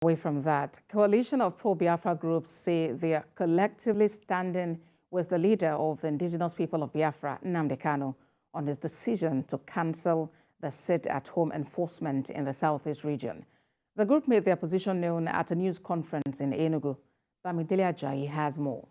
Away from that, coalition of pro-Biafra groups say they are collectively standing with the leader of the indigenous people of Biafra, Nnamdi Kanu, on his decision to cancel the sit-at-home enforcement in the southeast region. The group made their position known at a news conference in Enugu. Bamidele Ajayi has more.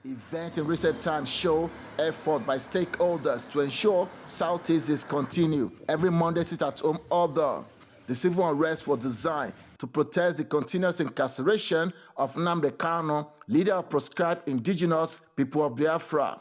Event in recent times show effort by stakeholders to ensure Southeast is continued. Every Monday sit-at-home order. The civil unrest was designed to protest the continuous incarceration of Nnamdi Kanu, leader of proscribed indigenous people of Biafra.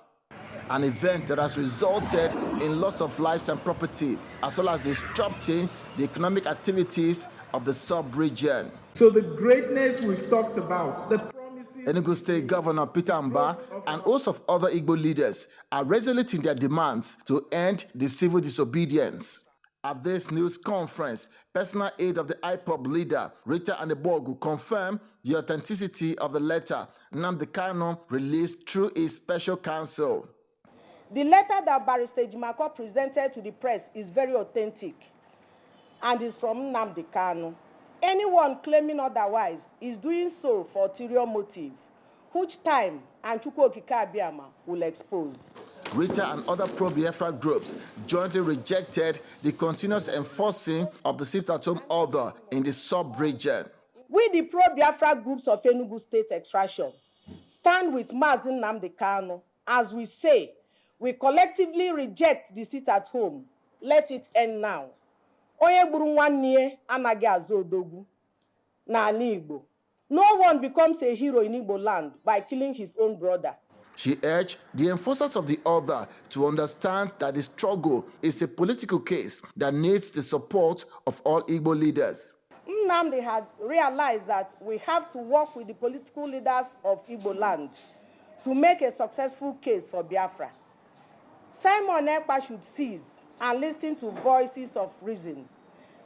An event that has resulted in loss of lives and property, as well as disrupting the economic activities of the sub-region. So the greatness we've talked about, the promises... Enugu State Governor Peter Mba and host of other Igbo leaders are resolute in their demands to end the civil disobedience. At this news conference, personal aide of the IPOB leader, Rita Anebogu, confirmed the authenticity of the letter Nnamdi Kanu released through his special counsel. The letter that Barrister Ejimako presented to the press is very authentic and is from Nnamdi Kanu. Anyone claiming otherwise is doing so for ulterior motive, which time and Chukwu Okike Abiama will expose. Rita and other pro-Biafra groups jointly rejected the continuous enforcing of the sit-at-home order in the sub-region. We, the pro-Biafra groups of Enugu State Extraction, stand with Mazi Nnamdi Kanu as we say, we collectively reject the sit-at-home. Let it end now. Onye gburu nwanne anaghị azụ odogwu n'ala Igbo. No one becomes a hero in Igbo land by killing his own brother. She urged the enforcers of the order to understand that the struggle is a political case that needs the support of all Igbo leaders. Nnamdi had realized that we have to work with the political leaders of Igbo land to make a successful case for Biafra. Simon Ekpa should cease and listen to voices of reason.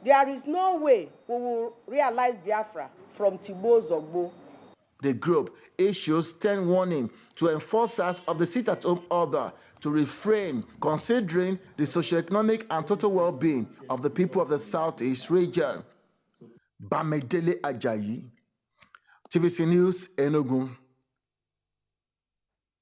There is no way we will realize Biafra from Tigbo Zogbo. The group issues stern warning to enforcers of the sit-at-home order to refrain, considering the socioeconomic and total well-being of the people of the Southeast region. Bamidele Ajayi, TVC News, Enugu.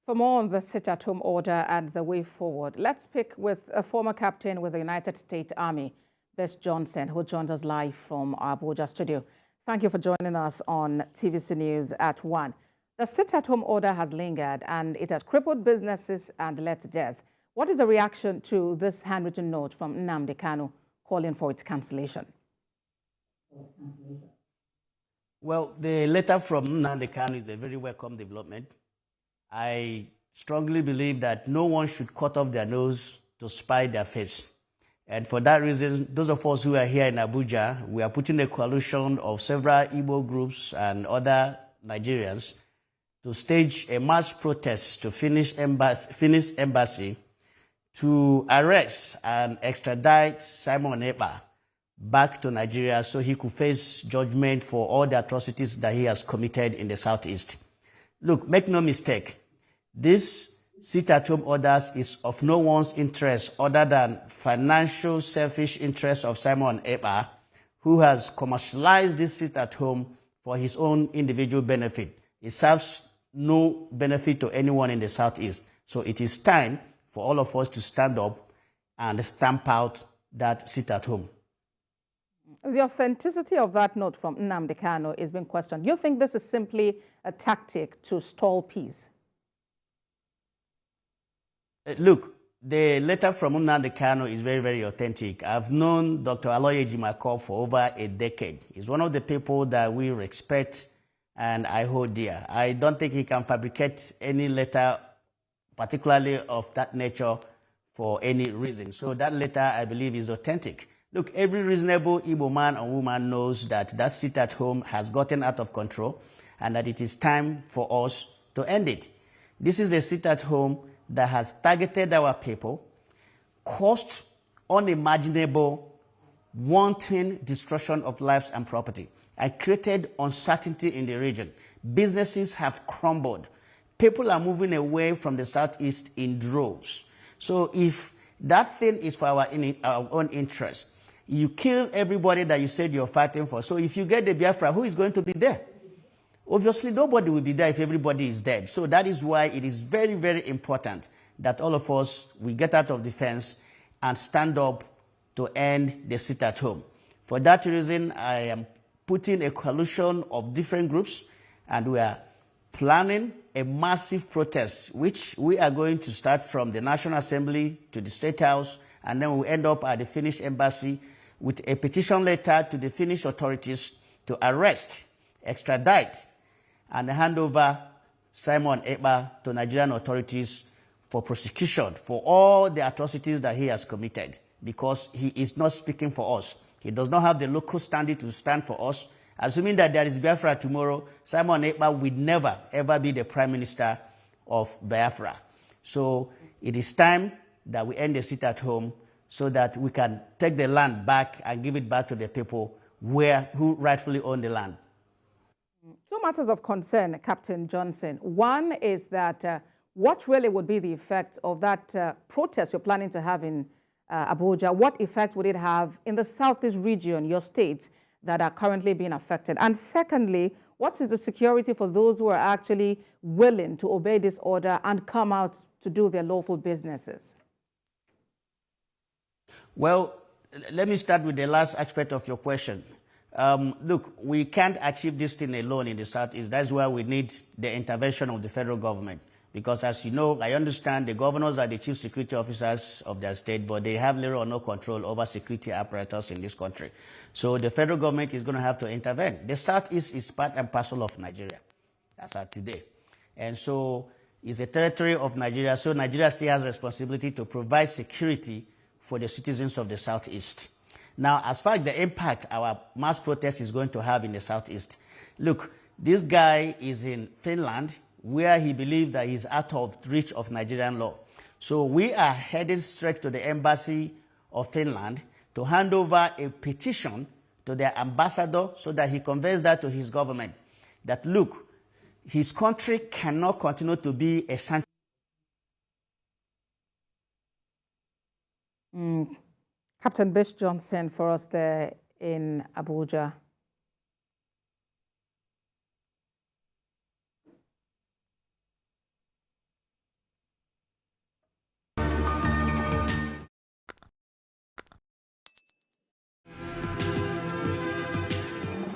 For more on the sit-at-home order and the way forward, let's speak with a former captain with the United States Army, Bess Johnson, who joined us live from our Abuja studio. Thank you for joining us on TVC News at 1. The sit-at-home order has lingered and it has crippled businesses and led to death. What is the reaction to this handwritten note from Nnamdi Kanu calling for its cancellation? Well, the letter from Nnamdi Kanu is a very welcome development. I strongly believe that no one should cut off their nose to spite their face. And for that reason, those of us who are here in Abuja, we are putting a coalition of several Igbo groups and other Nigerians to stage a mass protest to Finnish embassy to arrest and extradite Simon Ekpa back to Nigeria so he could face judgment for all the atrocities that he has committed in the Southeast. Look, make no mistake, this sit-at-home orders is of no one's interest other than financial selfish interest of Simon Ekpa, who has commercialized this sit-at-home for his own individual benefit. It serves no benefit to anyone in the Southeast. So it is time for all of us to stand up and stamp out that sit-at-home. The authenticity of that note from Nnamdi Kanu is being questioned. Do you think this is simply a tactic to stall peace? Look, the letter from Nnamdi Kanu is very, very authentic. I've known Dr. Aloy Ejimako for over a decade. He's one of the people that we respect and I hold dear. I don't think he can fabricate any letter, particularly of that nature, for any reason. So that letter, I believe, is authentic. Look, every reasonable Igbo man or woman knows that that sit-at-home has gotten out of control and that it is time for us to end it. This is a sit-at-home that has targeted our people, caused unimaginable, wanton destruction of lives and property, and created uncertainty in the region. Businesses have crumbled. People are moving away from the Southeast in droves. So if that thing is for our own interest, You kill everybody that you said you're fighting for. So if you get the Biafra, who is going to be there? Obviously, nobody will be there if everybody is dead. So that is why it is very, very important that all of us, we get out of the fence and stand up to end the sit at home. For that reason, I am putting a coalition of different groups, and we are planning a massive protest, which we are going to start from the National Assembly to the State House, and then we'll end up at the Finnish embassy with a petition letter to the Finnish authorities to arrest, extradite, and hand over Simon Ekpa to Nigerian authorities for prosecution for all the atrocities that he has committed, because he is not speaking for us. He does not have the local standing to stand for us. Assuming that there is Biafra tomorrow, Simon Ekpa will never, ever be the Prime Minister of Biafra. So it is time that we end the sit at home so that we can take the land back and give it back to the people who rightfully own the land. Two matters of concern, Captain Johnson. One is that what really would be the effect of that protest you're planning to have in Abuja? What effect would it have in the southeast region, your states, that are currently being affected? And secondly, what is the security for those who are actually willing to obey this order and come out to do their lawful businesses? Well, let me start with the last aspect of your question. Look, we can't achieve this thing alone in the Southeast. That's why we need the intervention of the federal government. Because as you know, I understand the governors are the chief security officers of their state, but they have little or no control over security apparatus in this country. So the federal government is going to have to intervene. The Southeast is part and parcel of Nigeria, as of today. And so it's a territory of Nigeria, so Nigeria still has responsibility to provide security for the citizens of the Southeast. Now, as far as the impact our mass protest is going to have in the Southeast, look, this guy is in Finland, where he believes that he's out of reach of Nigerian law. So we are headed straight to the embassy of Finland to hand over a petition to their ambassador so that he conveys that to his government, that look, his country cannot continue to be a sanctuary. Captain Bish Johnson for us there in Abuja.